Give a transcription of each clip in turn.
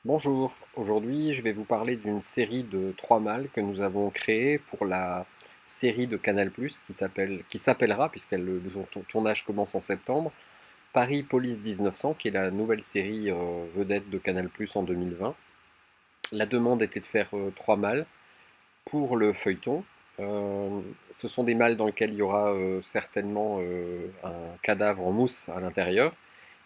Bonjour, aujourd'hui je vais vous parler d'une série de 3 mâles que nous avons créée pour la série de Canal+, qui s'appellera, son tournage commence en septembre, Paris Police 1900, qui est la nouvelle série vedette de Canal+ en 2020. La demande était de faire 3 mâles pour le feuilleton. Euh, Ce sont des mâles dans lesquels il y aura certainement un cadavre en mousse à l'intérieur.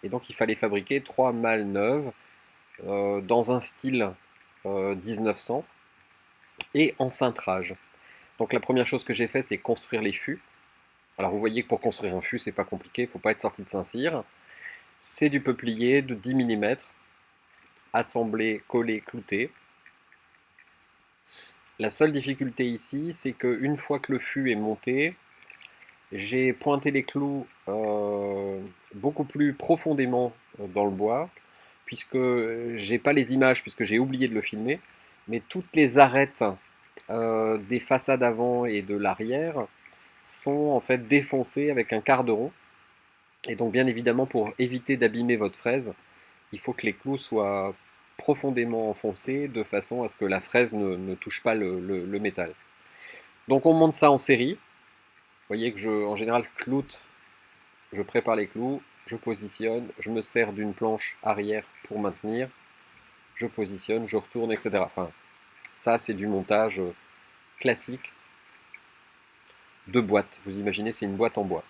Et donc il fallait fabriquer 3 mâles neuves dans un style 1900 et en cintrage. Donc la première chose que j'ai fait, c'est construire les fûts. Alors vous voyez que pour construire un fût, c'est pas compliqué, il ne faut pas être sorti de Saint-Cyr. C'est du peuplier de 10 mm, assemblé, collé, clouté. La seule difficulté ici, c'est qu'une fois que le fût est monté, j'ai pointé les clous beaucoup plus profondément dans le bois, puisque j'ai pas les images, puisque j'ai oublié de le filmer, mais toutes les arêtes des façades avant et de l'arrière sont en fait défoncées avec un quart de rond. Et donc bien évidemment pour éviter d'abîmer votre fraise, il faut que les clous soient profondément enfoncés de façon à ce que la fraise ne touche pas le métal. Donc on monte ça en série. Vous voyez que en général cloute, je prépare les clous, je positionne, je me sers d'une planche arrière pour maintenir, je positionne, je retourne, etc. Enfin, ça c'est du montage classique de boîte. Vous imaginez, c'est une boîte en bois.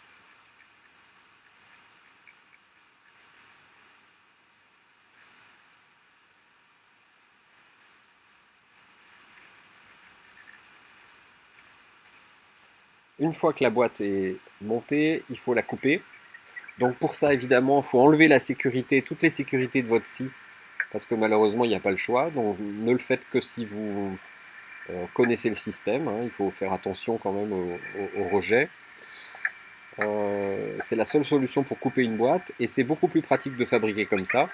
Une fois que la boîte est montée, il faut la couper. Donc pour ça, évidemment, il faut enlever la sécurité, toutes les sécurités de votre scie, parce que malheureusement, il n'y a pas le choix. Donc ne le faites que si vous connaissez le système, hein. Il faut faire attention quand même au rejet. C'est la seule solution pour couper une boîte, et c'est beaucoup plus pratique de fabriquer comme ça,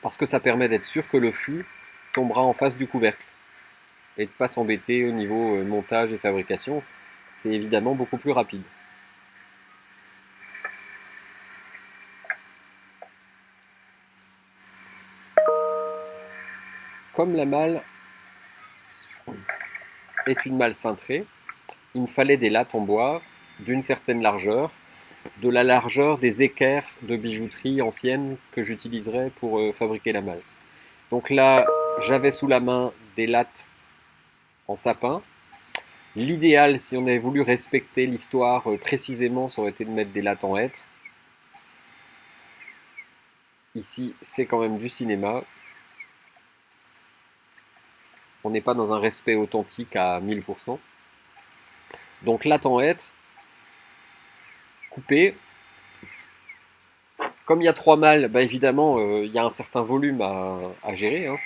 parce que ça permet d'être sûr que le fût tombera en face du couvercle, et de ne pas s'embêter au niveau montage et fabrication. C'est évidemment beaucoup plus rapide. Comme la malle est une malle cintrée, il me fallait des lattes en bois d'une certaine largeur, de la largeur des équerres de bijouterie ancienne que j'utiliserai pour fabriquer la malle. Donc là, j'avais sous la main des lattes en sapin. L'idéal, si on avait voulu respecter l'histoire précisément, ça aurait été de mettre des lattes en hêtre. Ici, c'est quand même du cinéma. On n'est pas dans un respect authentique à 1000%. Donc latte en hêtre, coupée. Comme il y a 3 mâles, bah évidemment, il y a un certain volume à gérer, hein.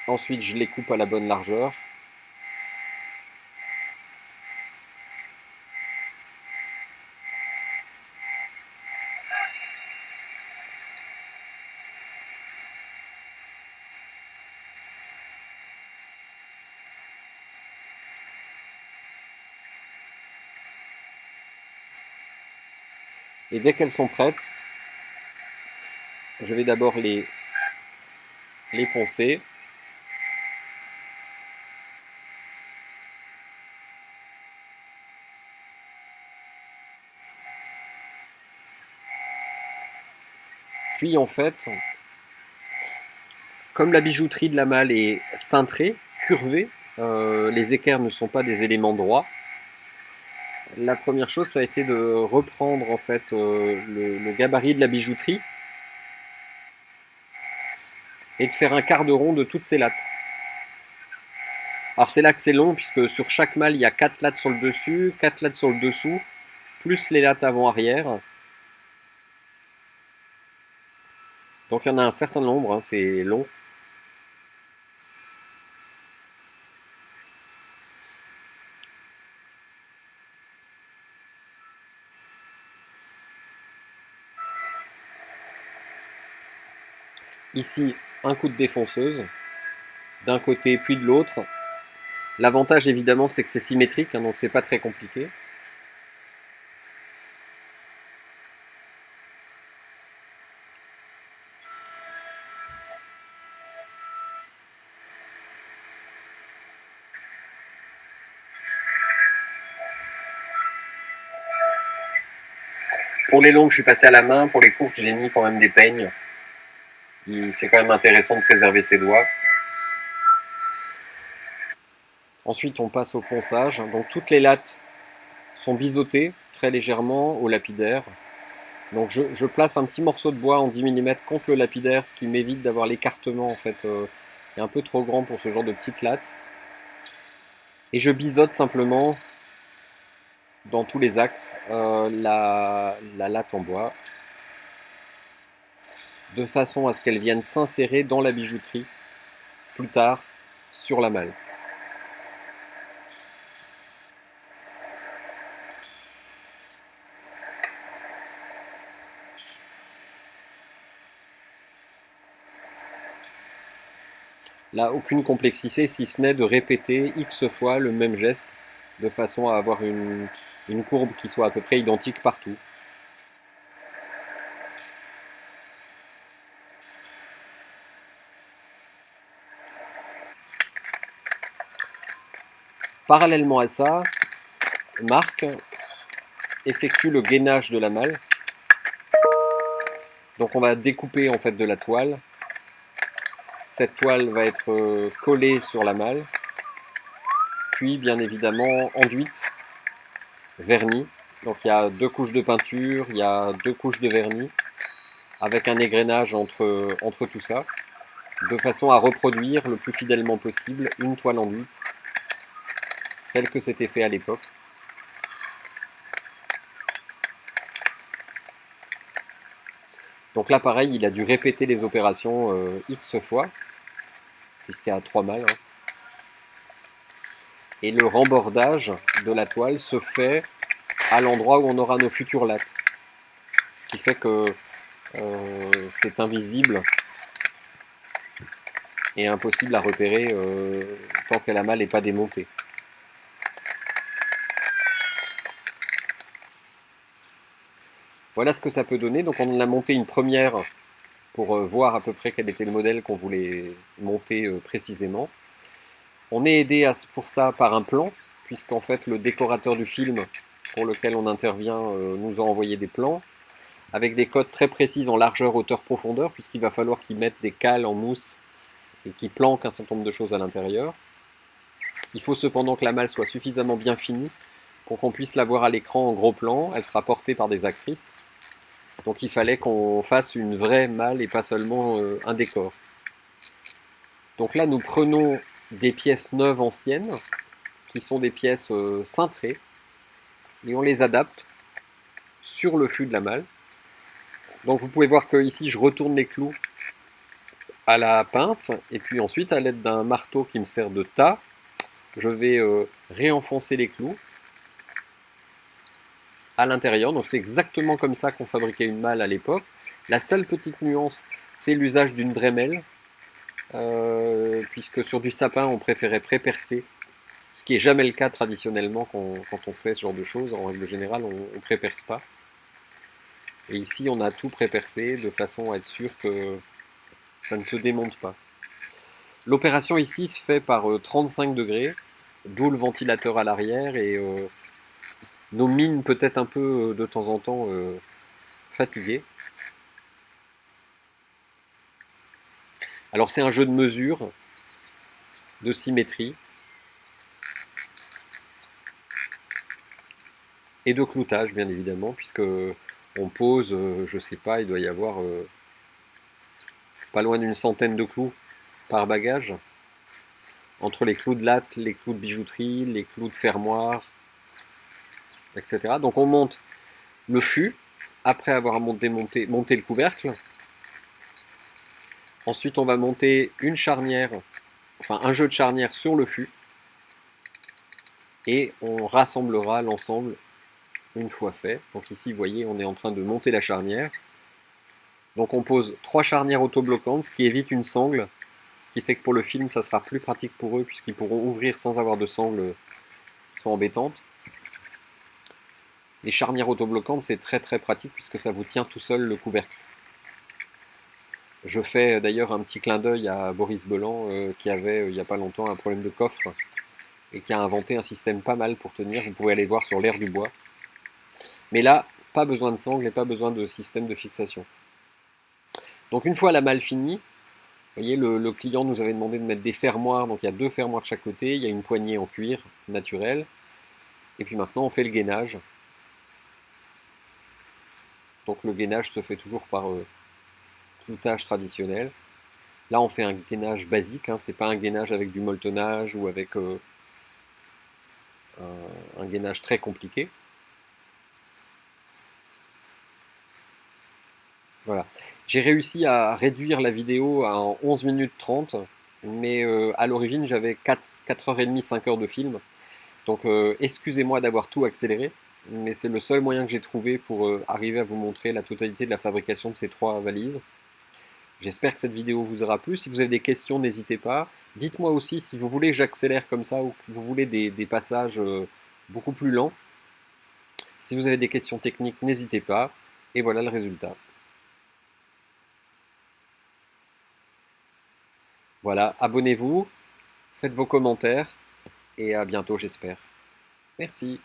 Ensuite, je les coupe à la bonne largeur. Et dès qu'elles sont prêtes, je vais d'abord les poncer. Puis en fait, comme la bijouterie de la malle est cintrée, curvée, les équerres ne sont pas des éléments droits. La première chose, ça a été de reprendre en fait le gabarit de la bijouterie et de faire un quart de rond de toutes ces lattes. Alors c'est là que c'est long, puisque sur chaque malle, il y a 4 lattes sur le dessus, 4 lattes sur le dessous, plus les lattes avant-arrière. Donc il y en a un certain nombre, hein, c'est long. Ici, un coup de défonceuse, d'un côté puis de l'autre. L'avantage évidemment, c'est que c'est symétrique, hein, donc c'est pas très compliqué. pour les longues, je suis passé à la main. Pour les courtes, j'ai mis quand même des peignes. C'est quand même intéressant de préserver ses doigts. Ensuite, on passe au ponçage. Donc toutes les lattes sont biseautées très légèrement au lapidaire. Donc je place un petit morceau de bois en 10 mm contre le lapidaire, ce qui m'évite d'avoir l'écartement en fait. Est un peu trop grand pour ce genre de petite latte. Et je biseaute simplement dans tous les axes la latte en bois, de façon à ce qu'elle vienne s'insérer dans la bijouterie plus tard sur la malle. Là, aucune complexité si ce n'est de répéter X fois le même geste de façon à avoir une courbe qui soit à peu près identique partout. Parallèlement à ça, Marc effectue le gainage de la malle. Donc on va découper en fait de la toile. Cette toile va être collée sur la malle, puis bien évidemment enduite, vernie. Donc il y a 2 couches de peinture, il y a 2 couches de vernis, avec un égrenage entre tout ça, de façon à reproduire le plus fidèlement possible une toile enduite, telle que c'était fait à l'époque. Donc là pareil, il a dû répéter les opérations X fois, puisqu'il y a 3 malles. Et le rembordage de la toile se fait à l'endroit où on aura nos futures lattes. Ce qui fait que c'est invisible et impossible à repérer tant que la malle n'est pas démontée. Voilà ce que ça peut donner. Donc on en a monté une première pour voir à peu près quel était le modèle qu'on voulait monter précisément. On est aidé pour ça par un plan, puisqu'en fait le décorateur du film pour lequel on intervient nous a envoyé des plans, avec des codes très précises en largeur, hauteur, profondeur, puisqu'il va falloir qu'ils mettent des cales en mousse et qu'ils planquent un certain nombre de choses à l'intérieur. Il faut cependant que la malle soit suffisamment bien finie pour qu'on puisse la voir à l'écran en gros plan. Elle sera portée par des actrices. Donc il fallait qu'on fasse une vraie malle et pas seulement un décor. Donc là nous prenons des pièces neuves anciennes, qui sont des pièces cintrées, et on les adapte sur le fût de la malle. Donc vous pouvez voir que ici je retourne les clous à la pince, et puis ensuite à l'aide d'un marteau qui me sert de tas, je vais réenfoncer les clous à l'intérieur. Donc c'est exactement comme ça qu'on fabriquait une malle à l'époque. La seule petite nuance, c'est l'usage d'une Dremel, puisque sur du sapin on préférait pré-percer, ce qui n'est jamais le cas traditionnellement quand on fait ce genre de choses. En règle générale on ne pré-perce pas. Et ici on a tout pré-percé de façon à être sûr que ça ne se démonte pas. L'opération ici se fait par 35 degrés, d'où le ventilateur à l'arrière, et nos mines peut-être un peu de temps en temps fatiguées. Alors c'est un jeu de mesure, de symétrie et de cloutage bien évidemment, puisque on pose, je sais pas, il doit y avoir pas loin d'une centaine de clous par bagage, entre les clous de latte, les clous de bijouterie, les clous de fermoir, etc. Donc on monte le fût après avoir monté le couvercle. Ensuite on va monter une charnière, enfin un jeu de charnière sur le fût, et on rassemblera l'ensemble une fois fait. Donc ici vous voyez on est en train de monter la charnière. Donc on pose 3 charnières autobloquantes, ce qui évite une sangle, ce qui fait que pour le film ça sera plus pratique pour eux puisqu'ils pourront ouvrir sans avoir de sangle soit embêtante. Les charnières autobloquantes c'est très très pratique puisque ça vous tient tout seul le couvercle. Je fais d'ailleurs un petit clin d'œil à Boris Belan qui avait il n'y a pas longtemps un problème de coffre et qui a inventé un système pas mal pour tenir. Vous pouvez aller voir sur l'air du bois. Mais là, pas besoin de sangle et pas besoin de système de fixation. Donc une fois la malle finie, vous voyez, le client nous avait demandé de mettre des fermoirs, donc il y a 2 fermoirs de chaque côté, il y a une poignée en cuir naturel, et puis maintenant on fait le gainage. Donc le gainage se fait toujours par cloutage traditionnel. Là on fait un gainage basique, hein, c'est pas un gainage avec du molletonnage ou avec un gainage très compliqué. Voilà. J'ai réussi à réduire la vidéo à 11 minutes 30, mais à l'origine j'avais 4h30, 5 heures de film. Donc excusez-moi d'avoir tout accéléré, mais c'est le seul moyen que j'ai trouvé pour arriver à vous montrer la totalité de la fabrication de ces 3 valises. J'espère que cette vidéo vous aura plu. Si vous avez des questions, n'hésitez pas. Dites-moi aussi si vous voulez que j'accélère comme ça ou que vous voulez des passages beaucoup plus lents. Si vous avez des questions techniques, n'hésitez pas. Et voilà le résultat. Voilà, abonnez-vous, faites vos commentaires et à bientôt j'espère. Merci.